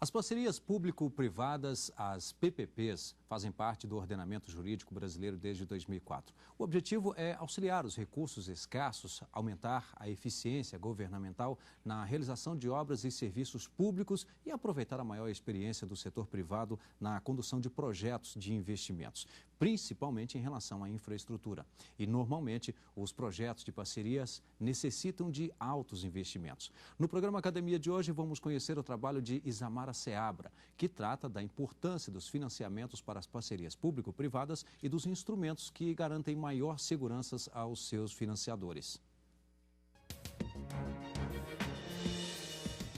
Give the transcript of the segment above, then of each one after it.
As parcerias público-privadas, as PPPs, fazem parte do ordenamento jurídico brasileiro desde 2004. O objetivo é auxiliar os recursos escassos, aumentar a eficiência governamental na realização de obras e serviços públicos e aproveitar a maior experiência do setor privado na condução de projetos de investimentos, principalmente em relação à infraestrutura. E, normalmente, os projetos de parcerias necessitam de altos investimentos. No programa Academia de hoje, vamos conhecer o trabalho de Isamara Seabra, que trata da importância dos financiamentos para as parcerias público-privadas e dos instrumentos que garantem maior segurança aos seus financiadores.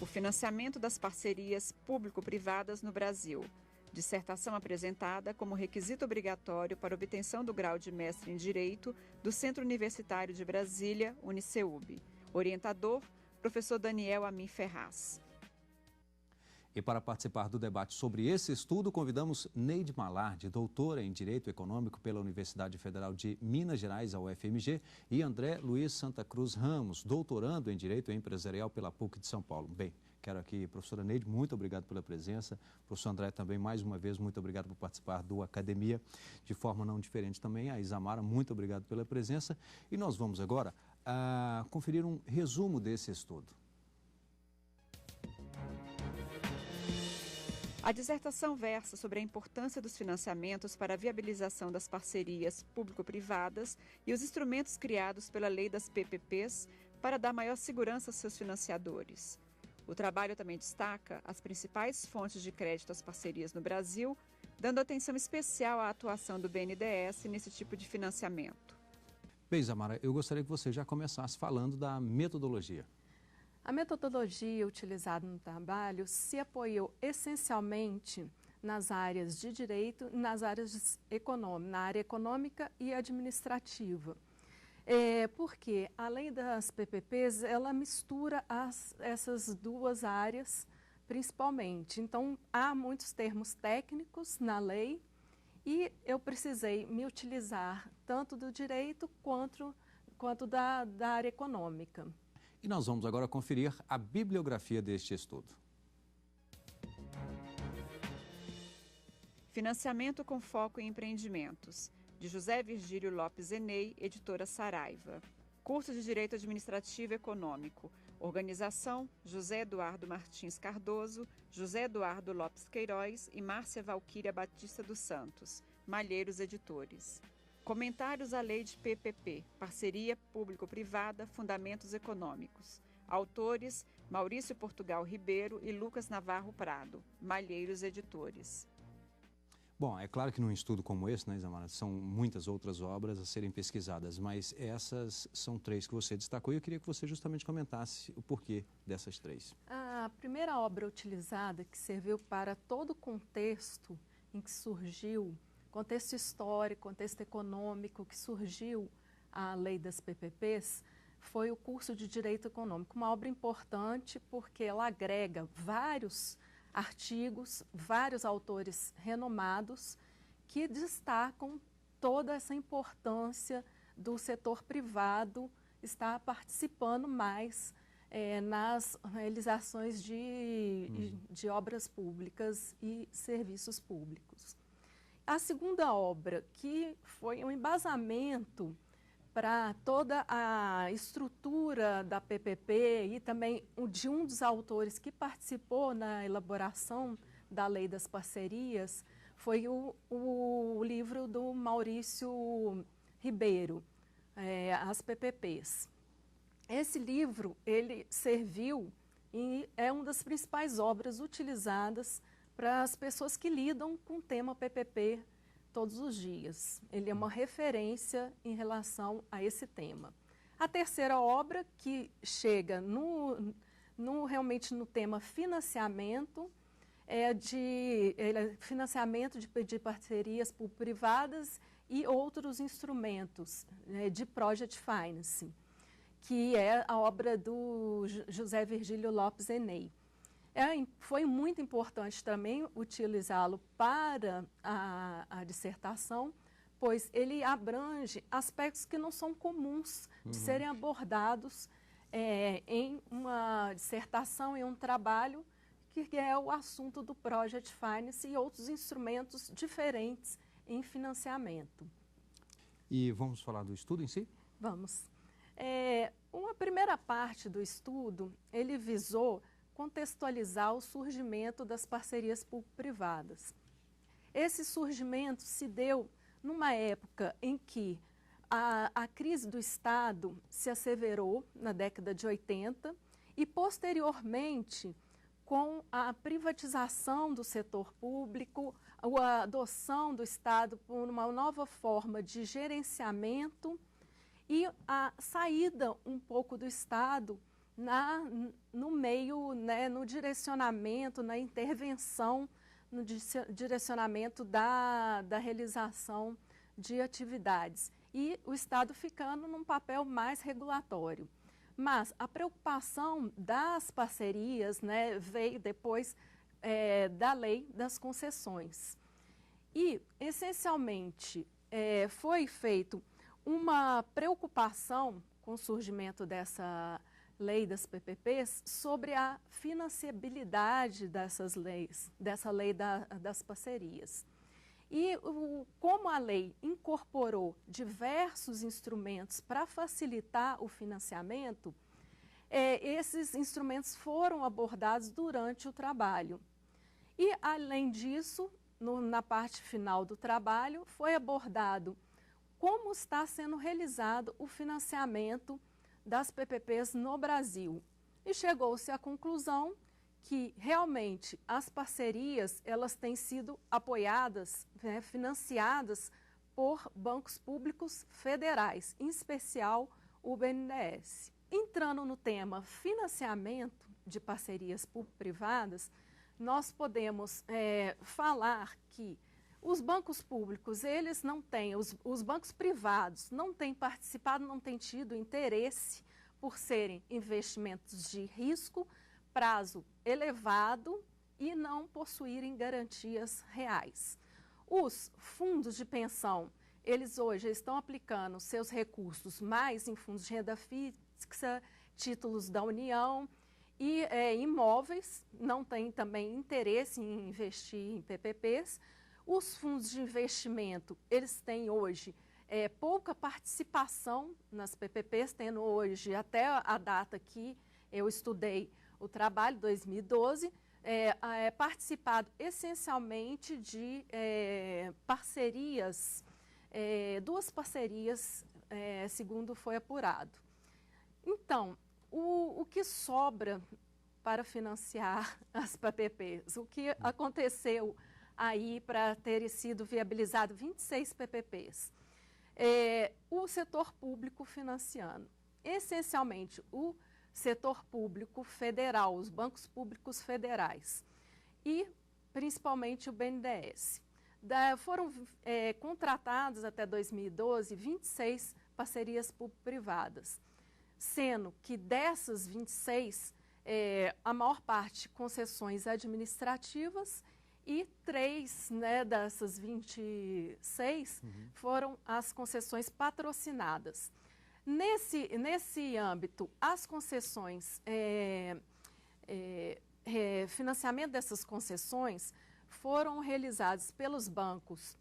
O financiamento das parcerias público-privadas no Brasil. Dissertação apresentada como requisito obrigatório para obtenção do grau de mestre em Direito do Centro Universitário de Brasília, Uniceub. Orientador, professor Daniel Amin Ferraz. E para participar do debate sobre esse estudo, convidamos Neide Malardi, doutora em Direito Econômico pela Universidade Federal de Minas Gerais, a UFMG, e André Luiz Santa Cruz Ramos, doutorando em Direito Empresarial pela PUC de São Paulo. Bem, quero aqui, professora Neide, muito obrigado pela presença. Professor André também, mais uma vez, muito obrigado por participar do Academia. De forma não diferente também, a Isamara, muito obrigado pela presença. E nós vamos agora conferir um resumo desse estudo. A dissertação versa sobre a importância dos financiamentos para a viabilização das parcerias público-privadas e os instrumentos criados pela lei das PPPs para dar maior segurança aos seus financiadores. O trabalho também destaca as principais fontes de crédito às parcerias no Brasil, dando atenção especial à atuação do BNDES nesse tipo de financiamento. Bem, Isamara, eu gostaria que você já começasse falando da metodologia. A metodologia utilizada no trabalho se apoiou essencialmente nas áreas de direito e nas áreas econômicas, na área econômica e administrativa. Porque a lei das PPPs, ela mistura essas duas áreas principalmente. Então, há muitos termos técnicos na lei e eu precisei me utilizar tanto do direito quanto da área econômica. E nós vamos agora conferir a bibliografia deste estudo. Financiamento com foco em empreendimentos, de José Virgílio Lopes Eney, editora Saraiva. Curso de Direito Administrativo e Econômico. Organização, José Eduardo Martins Cardoso, José Eduardo Lopes Queiroz e Márcia Valquíria Batista dos Santos. Malheiros Editores. Comentários à Lei de PPP, Parceria Público-Privada, Fundamentos Econômicos. Autores, Maurício Portugal Ribeiro e Lucas Navarro Prado. Malheiros Editores. Bom, é claro que num estudo como esse, né, Isamara, são muitas outras obras a serem pesquisadas, mas essas são três que você destacou e eu queria que você justamente comentasse o porquê dessas três. A primeira obra utilizada, que serviu para todo o contexto em que surgiu, contexto histórico, contexto econômico, que surgiu a lei das PPPs, foi o curso de Direito Econômico. Uma obra importante porque ela agrega vários artigos, vários autores renomados que destacam toda essa importância do setor privado estar participando mais nas realizações de obras públicas e serviços públicos. A segunda obra, que foi um embasamento para toda a estrutura da PPP e também de um dos autores que participou na elaboração da Lei das Parcerias, foi o livro do Maurício Ribeiro, As PPPs. Esse livro, ele serviu e é uma das principais obras utilizadas para as pessoas que lidam com o tema PPP todos os dias. Ele é uma referência em relação a esse tema. A terceira obra, que chega realmente no tema financiamento, financiamento de parcerias público-privadas e outros instrumentos de Project Finance, que é a obra do José Virgílio Lopes Eney. Foi muito importante também utilizá-lo para a dissertação, pois ele abrange aspectos que não são comuns de serem abordados em uma dissertação, em um trabalho que é o assunto do Project Finance e outros instrumentos diferentes em financiamento. E vamos falar do estudo em si? Vamos. Uma primeira parte do estudo, ele visou contextualizar o surgimento das parcerias público-privadas. Esse surgimento se deu numa época em que a crise do Estado se asseverou na década de 80 e, posteriormente, com a privatização do setor público, a adoção do Estado por uma nova forma de gerenciamento e a saída um pouco do Estado no meio, né, no direcionamento, na intervenção, no direcionamento da realização de atividades. E o Estado ficando num papel mais regulatório. Mas a preocupação das parcerias, né, veio depois da lei das concessões. E, essencialmente, foi feito uma preocupação com o surgimento dessa lei das PPPs sobre a financiabilidade dessas leis, dessa lei das parcerias. E como a lei incorporou diversos instrumentos para facilitar o financiamento, esses instrumentos foram abordados durante o trabalho. E, além disso, na parte final do trabalho, foi abordado como está sendo realizado o financiamento das PPPs no Brasil. E chegou-se à conclusão que realmente as parcerias elas têm sido apoiadas, né, financiadas por bancos públicos federais, em especial o BNDES. Entrando no tema financiamento de parcerias público-privadas, nós podemos falar que os bancos públicos, eles não têm, os bancos privados não têm participado, não têm tido interesse por serem investimentos de risco, prazo elevado e não possuírem garantias reais. Os fundos de pensão, eles hoje estão aplicando seus recursos mais em fundos de renda fixa, títulos da União e imóveis, não têm também interesse em investir em PPPs. Os fundos de investimento, eles têm hoje pouca participação nas PPPs, tendo hoje, até a data que eu estudei o trabalho, 2012, participado essencialmente de parcerias, duas parcerias, segundo foi apurado. Então, o que sobra para financiar as PPPs? O que aconteceu aí para ter sido viabilizado 26 PPPs? O setor público financiando. Essencialmente, o setor público federal, os bancos públicos federais e principalmente o BNDES. Foram contratados até 2012 26 parcerias público-privadas, sendo que dessas 26, a maior parte concessões administrativas e 3, né, dessas 26 foram as concessões patrocinadas. Nesse âmbito, as concessões, financiamento dessas concessões foram realizadas pelos bancos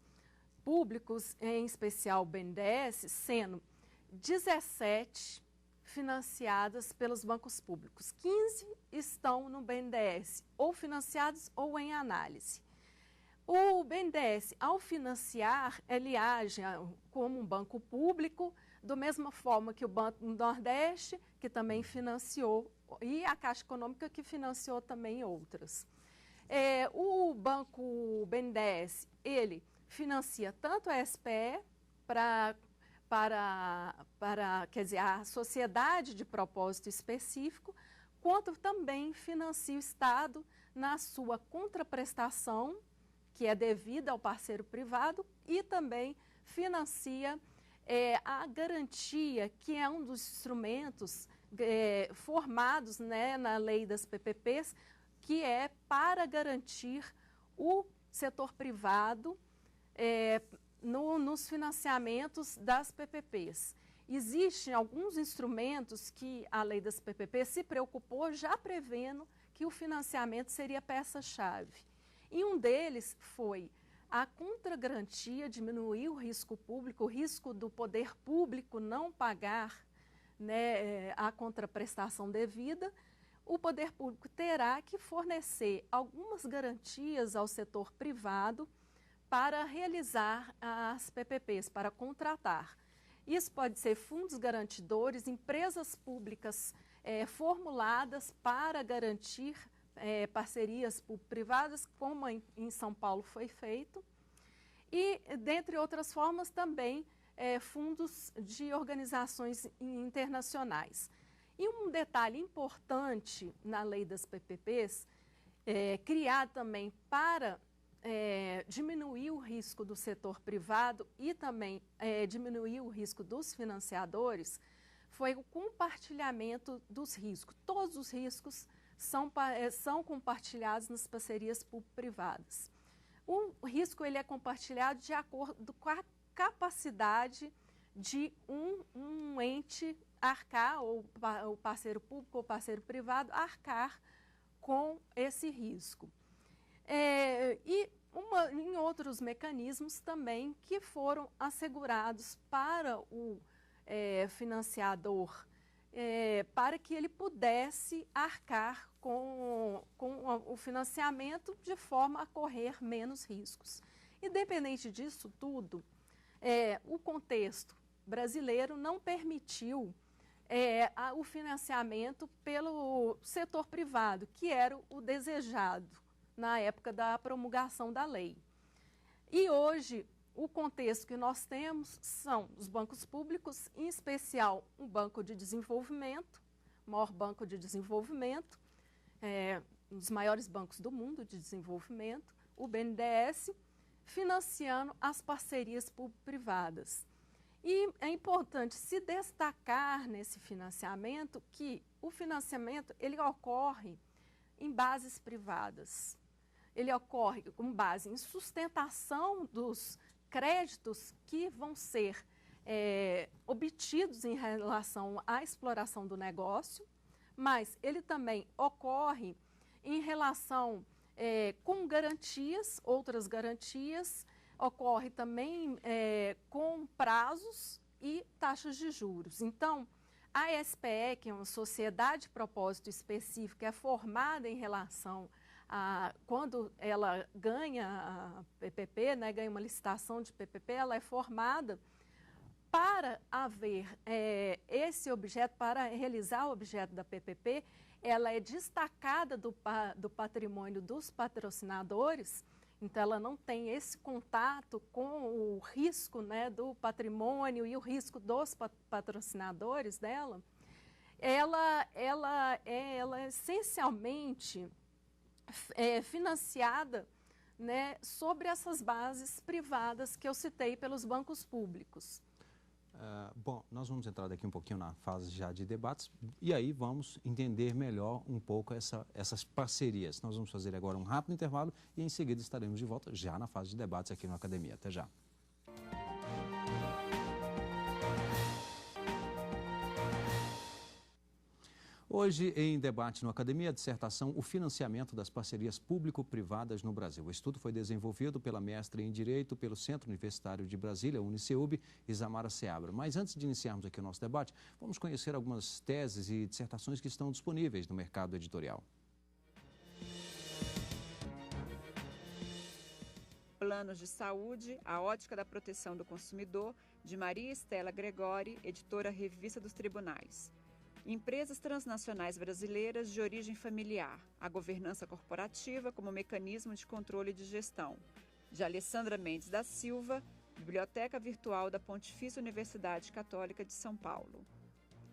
públicos, em especial o BNDES, sendo 17 financiadas pelos bancos públicos. 15 estão no BNDES, ou financiados ou em análise. O BNDES, ao financiar, ele age como um banco público, da mesma forma que o Banco do Nordeste, que também financiou, e a Caixa Econômica, que financiou também outras. O Banco BNDES, ele financia tanto a SPE quer dizer, a sociedade de propósito específico, quanto também financia o Estado na sua contraprestação, que é devida ao parceiro privado, e também financia a garantia, que é um dos instrumentos formados, né, na lei das PPPs, que é para garantir o setor privado nos financiamentos das PPPs. Existem alguns instrumentos que a lei das PPPs se preocupou já prevendo que o financiamento seria peça-chave. E um deles foi a contragarantia, diminuir o risco público, o risco do poder público não pagar, né, a contraprestação devida. O poder público terá que fornecer algumas garantias ao setor privado para realizar as PPPs, para contratar. Isso pode ser fundos garantidores, empresas públicas formuladas para garantir parcerias privadas, como em São Paulo foi feito, e, dentre outras formas, também fundos de organizações internacionais. E um detalhe importante na lei das PPPs, criado também para diminuir o risco do setor privado e também diminuir o risco dos financiadores, foi o compartilhamento dos riscos. Todos os riscos são compartilhados nas parcerias público-privadas. O risco ele é compartilhado de acordo com a capacidade de um ente arcar, ou o parceiro público ou parceiro privado, arcar com esse risco. Em outros mecanismos também que foram assegurados para o financiador, para que ele pudesse arcar com o financiamento de forma a correr menos riscos. Independente disso tudo, o contexto brasileiro não permitiu o financiamento pelo setor privado, que era o desejado na época da promulgação da lei. E hoje, o contexto que nós temos são os bancos públicos, em especial um banco de desenvolvimento, o maior banco de desenvolvimento, um dos maiores bancos do mundo de desenvolvimento, o BNDES, financiando as parcerias público-privadas. E é importante se destacar nesse financiamento que o financiamento ele ocorre em bases privadas. Ele ocorre com base em sustentação dos créditos que vão ser obtidos em relação à exploração do negócio, mas ele também ocorre em relação com garantias, outras garantias, ocorre também com prazos e taxas de juros. Então, a SPE, que é uma sociedade de propósito específico, é formada em relação quando ela ganha a PPP, né, ganha uma licitação de PPP, ela é formada para haver esse objeto, para realizar o objeto da PPP, ela é destacada do patrimônio dos patrocinadores, então ela não tem esse contato com o risco, né, do patrimônio e o risco dos patrocinadores dela. Ela é essencialmente financiada, né, sobre essas bases privadas que eu citei pelos bancos públicos. Bom, nós vamos entrar daqui um pouquinho na fase já de debates e aí vamos entender melhor um pouco essas parcerias. Nós vamos fazer agora um rápido intervalo e em seguida estaremos de volta já na fase de debates aqui no Academia. Até já. Hoje, em debate no Academia, a dissertação O Financiamento das Parcerias Público-Privadas no Brasil. O estudo foi desenvolvido pela mestre em Direito pelo Centro Universitário de Brasília, UniCeub, Isamara Seabra. Mas antes de iniciarmos aqui o nosso debate, vamos conhecer algumas teses e dissertações que estão disponíveis no mercado editorial. Planos de Saúde, a ótica da proteção do consumidor, de Maria Estela Gregori, editora Revista dos Tribunais. Empresas transnacionais brasileiras de origem familiar, a governança corporativa como mecanismo de controle e de gestão, de Alessandra Mendes da Silva, Biblioteca Virtual da Pontifícia Universidade Católica de São Paulo.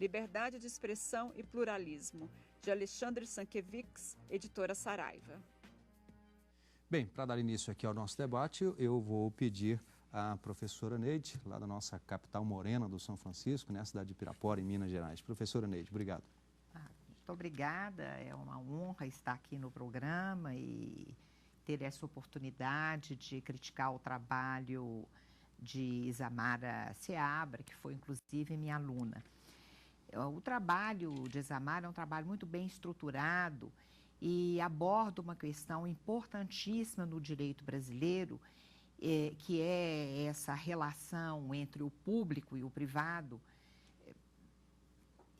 Liberdade de Expressão e Pluralismo, de Alexandre Sankiewicz, editora Saraiva. Bem, para dar início aqui ao nosso debate, eu vou pedir à professora Neide, lá da nossa capital morena do São Francisco, né, cidade de Pirapora, em Minas Gerais. Professora Neide, obrigado. Muito obrigada, é uma honra estar aqui no programa e ter essa oportunidade de criticar o trabalho de Isamara Seabra, que foi inclusive minha aluna. O trabalho de Isamara é um trabalho muito bem estruturado e aborda uma questão importantíssima no direito brasileiro, que é essa relação entre o público e o privado.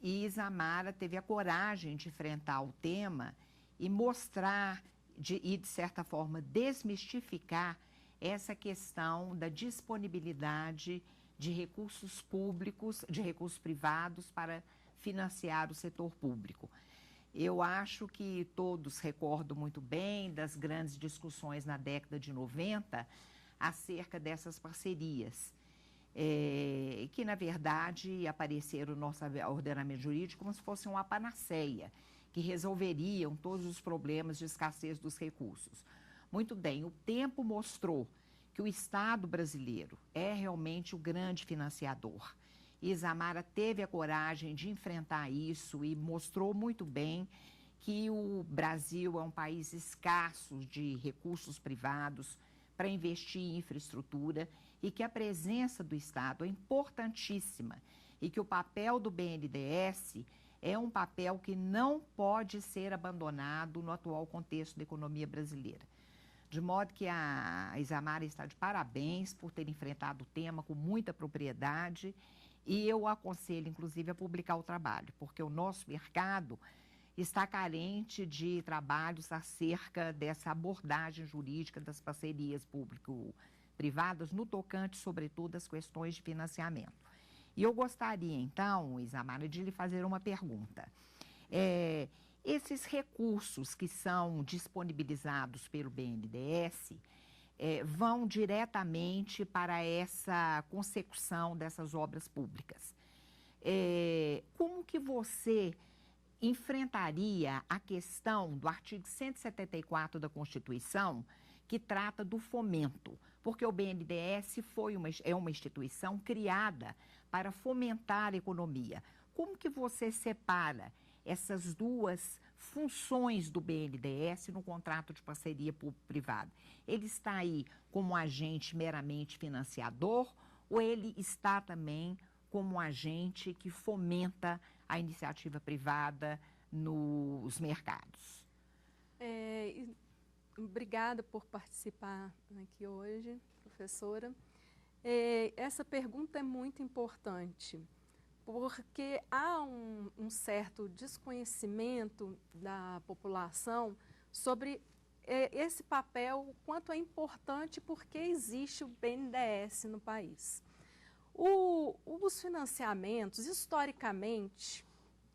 E Isamara teve a coragem de enfrentar o tema e mostrar e, de certa forma, desmistificar essa questão da disponibilidade de recursos públicos, de recursos privados para financiar o setor público. Eu acho que todos recordam muito bem das grandes discussões na década de 90 acerca dessas parcerias, que, na verdade, apareceram no nosso ordenamento jurídico como se fosse uma panaceia, que resolveriam todos os problemas de escassez dos recursos. Muito bem, o tempo mostrou que o Estado brasileiro é realmente o grande financiador. Isamara teve a coragem de enfrentar isso e mostrou muito bem que o Brasil é um país escasso de recursos privados para investir em infraestrutura e que a presença do Estado é importantíssima e que o papel do BNDES é um papel que não pode ser abandonado no atual contexto da economia brasileira. De modo que a Isamara está de parabéns por ter enfrentado o tema com muita propriedade e eu aconselho, inclusive, a publicar o trabalho, porque o nosso mercado está carente de trabalhos acerca dessa abordagem jurídica das parcerias público-privadas no tocante, sobretudo, às questões de financiamento. E eu gostaria, então, Isamara, de lhe fazer uma pergunta. Esses recursos que são disponibilizados pelo BNDES vão diretamente para essa consecução dessas obras públicas. Como que você enfrentaria a questão do artigo 174 da Constituição, que trata do fomento? Porque o BNDES é uma instituição criada para fomentar a economia. Como que você separa essas duas funções do BNDES no contrato de parceria público-privada? Ele está aí como agente meramente financiador ou ele está também como agente que fomenta a iniciativa privada nos mercados? Obrigada por participar aqui hoje, professora. Essa pergunta é muito importante, porque há um certo desconhecimento da população sobre esse papel, o quanto é importante, porque existe o BNDES no país. Os financiamentos, historicamente,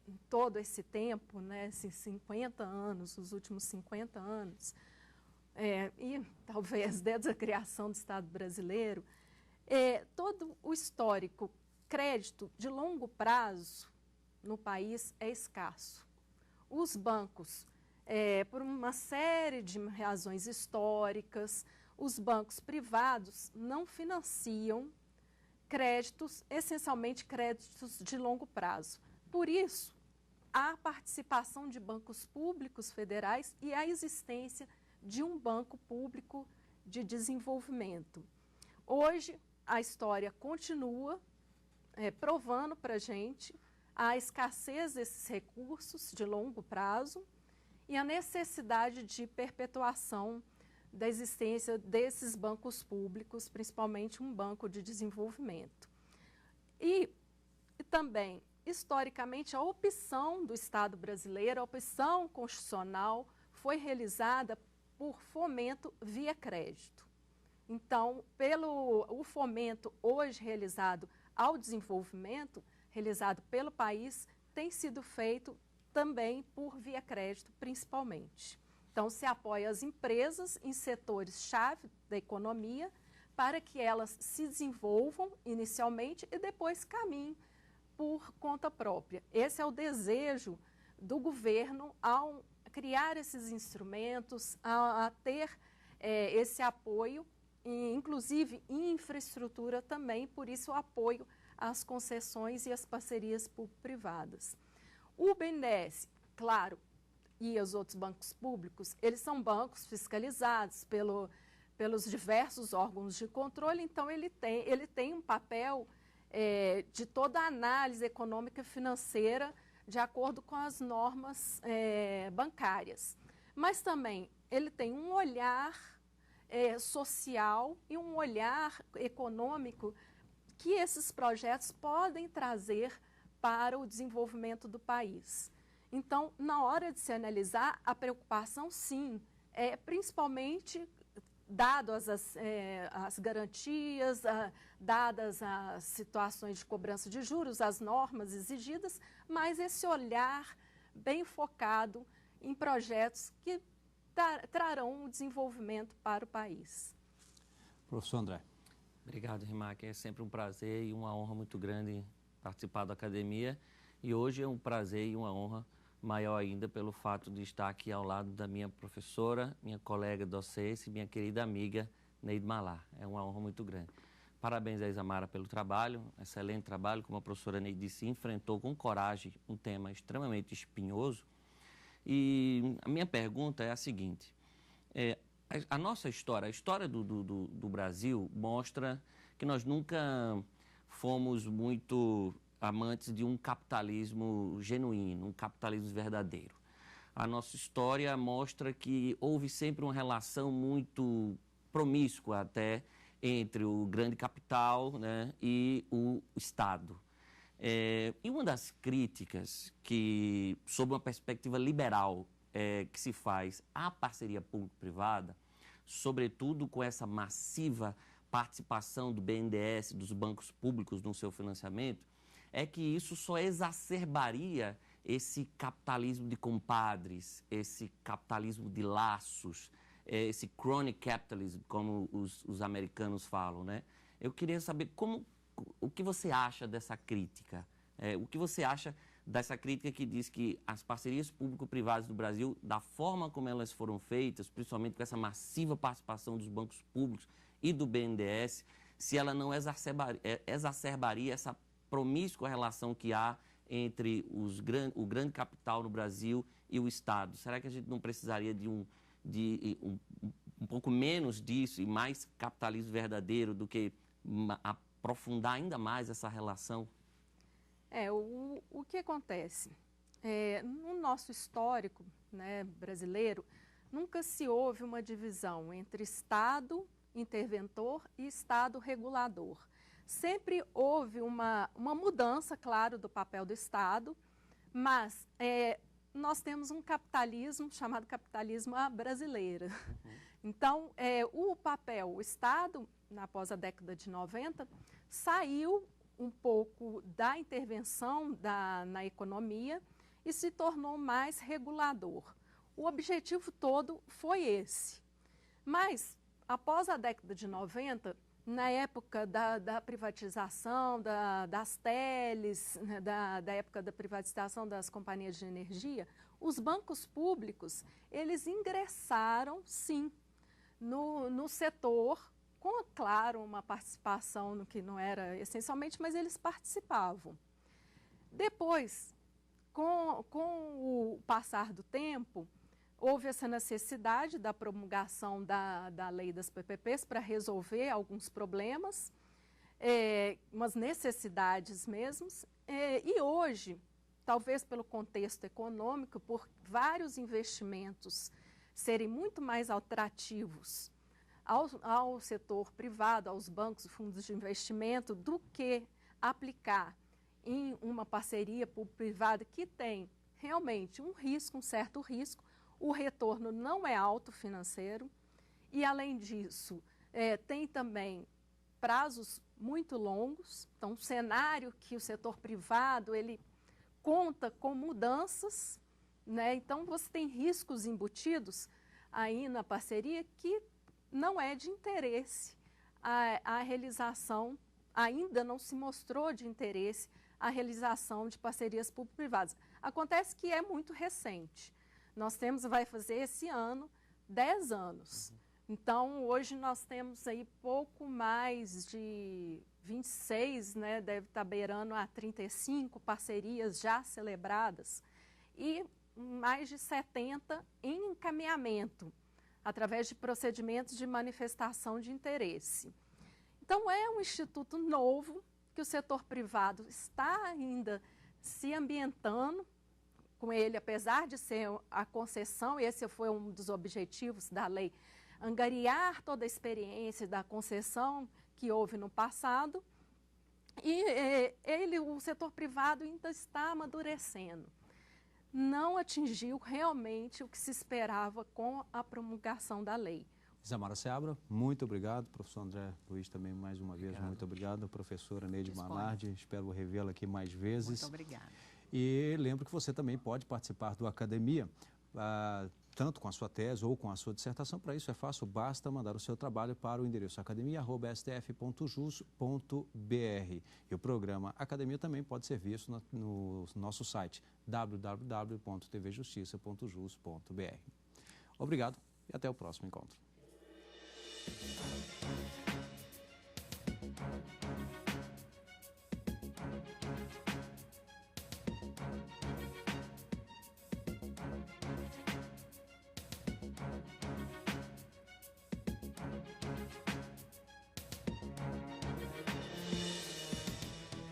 em todo esse tempo, né, esses 50 anos, os últimos 50 anos, e talvez desde a criação do Estado brasileiro, todo o histórico crédito de longo prazo no país é escasso. Os bancos, por uma série de razões históricas, os bancos privados não financiam créditos, essencialmente créditos de longo prazo. Por isso, a participação de bancos públicos federais e a existência de um banco público de desenvolvimento. Hoje, a história continua provando para a gente a escassez desses recursos de longo prazo e a necessidade de perpetuação da existência desses bancos públicos, principalmente um banco de desenvolvimento. E também, historicamente, a opção do Estado brasileiro, a opção constitucional, foi realizada por fomento via crédito. Então, o fomento hoje realizado ao desenvolvimento, realizado pelo país, tem sido feito também por via crédito, principalmente. Então, se apoia as empresas em setores-chave da economia para que elas se desenvolvam inicialmente e depois caminhem por conta própria. Esse é o desejo do governo ao criar esses instrumentos, a ter esse apoio, inclusive em infraestrutura também, por isso o apoio às concessões e às parcerias público-privadas. O BNDES, claro, e os outros bancos públicos, eles são bancos fiscalizados pelos diversos órgãos de controle, então ele tem um papel de toda a análise econômica e financeira de acordo com as normas bancárias. mas também ele tem um olhar social e um olhar econômico que esses projetos podem trazer para o desenvolvimento do país. Então, na hora de se analisar, a preocupação, sim, é principalmente dadas as garantias, dadas as situações de cobrança de juros, as normas exigidas, mas esse olhar bem focado em projetos que trarão um desenvolvimento para o país. Professor André. Obrigado, Rimac. É sempre um prazer e uma honra muito grande participar da academia. E hoje é um prazer e uma honra maior ainda pelo fato de estar aqui ao lado da minha professora, minha colega docente, minha querida amiga Neide Malar. É uma honra muito grande. Parabéns a Isamara pelo trabalho, excelente trabalho. Como a professora Neide disse, enfrentou com coragem um tema extremamente espinhoso. E a minha pergunta é a seguinte: a nossa história, a história do Brasil mostra que nós nunca fomos muito amantes de um capitalismo genuíno, um capitalismo verdadeiro. A nossa história mostra que houve sempre uma relação muito promíscua até entre o grande capital, né, e o Estado. E uma das críticas que, sob uma perspectiva liberal, que se faz à parceria público-privada, sobretudo com essa massiva participação do BNDES, dos bancos públicos no seu financiamento, é que isso só exacerbaria esse capitalismo de compadres, esse capitalismo de laços, esse chronic capitalism, como os americanos falam, né? Eu queria saber o que você acha dessa crítica, o que você acha dessa crítica que diz que as parcerias público-privadas do Brasil, da forma como elas foram feitas, principalmente com essa massiva participação dos bancos públicos e do BNDES, se ela não exacerbaria essa promíscua relação que há entre o grande capital no Brasil e o Estado. Será que a gente não precisaria de um pouco menos disso e mais capitalismo verdadeiro do que aprofundar ainda mais essa relação? O que acontece? No nosso histórico, né, brasileiro, nunca se houve uma divisão entre Estado interventor e Estado regulador. Sempre houve uma mudança, claro, do papel do Estado, mas nós temos um capitalismo chamado capitalismo à brasileira. Uhum. Então, o Estado, após a década de 90, saiu um pouco da intervenção na economia e se tornou mais regulador. O objetivo todo foi esse. Mas, após a década de 90, na época da privatização das teles, né, da época da privatização das companhias de energia, os bancos públicos, eles ingressaram, sim, no setor, com, claro, uma participação no que não era essencialmente, mas eles participavam. Depois, com o passar do tempo, houve essa necessidade da promulgação da lei das PPPs para resolver alguns problemas, umas necessidades mesmo. E hoje, talvez pelo contexto econômico, por vários investimentos serem muito mais atrativos ao setor privado, aos bancos e fundos de investimento, do que aplicar em uma parceria público-privada que tem realmente um certo risco. O retorno não é alto financeiro e, além disso, tem também prazos muito longos. Então, um cenário que o setor privado ele conta com mudanças, né? Então, você tem riscos embutidos aí na parceria que não é de interesse a realização, ainda não se mostrou de interesse a realização de parcerias público-privadas. Acontece que é muito recente. Nós vai fazer esse ano 10 anos. Então, hoje nós temos aí pouco mais de 26, né, deve estar beirando a 35 parcerias já celebradas e mais de 70 em encaminhamento, através de procedimentos de manifestação de interesse. Então, é um instituto novo que o setor privado está ainda se ambientando, com ele, apesar de ser a concessão, esse foi um dos objetivos da lei, angariar toda a experiência da concessão que houve no passado, e o setor privado ainda está amadurecendo. Não atingiu realmente o que se esperava com a promulgação da lei. Isamara Seabra, muito obrigado. Professor André Luiz também, mais uma vez, muito obrigado. Professora Neide Manardi, espero revê-la aqui mais vezes. Muito obrigada. E lembro que você também pode participar do Academia, tanto com a sua tese ou com a sua dissertação. Para isso é fácil, basta mandar o seu trabalho para o endereço academia@stf.jus.br. E o programa Academia também pode ser visto no nosso site www.tvjustiça.jus.br. Obrigado e até o próximo encontro.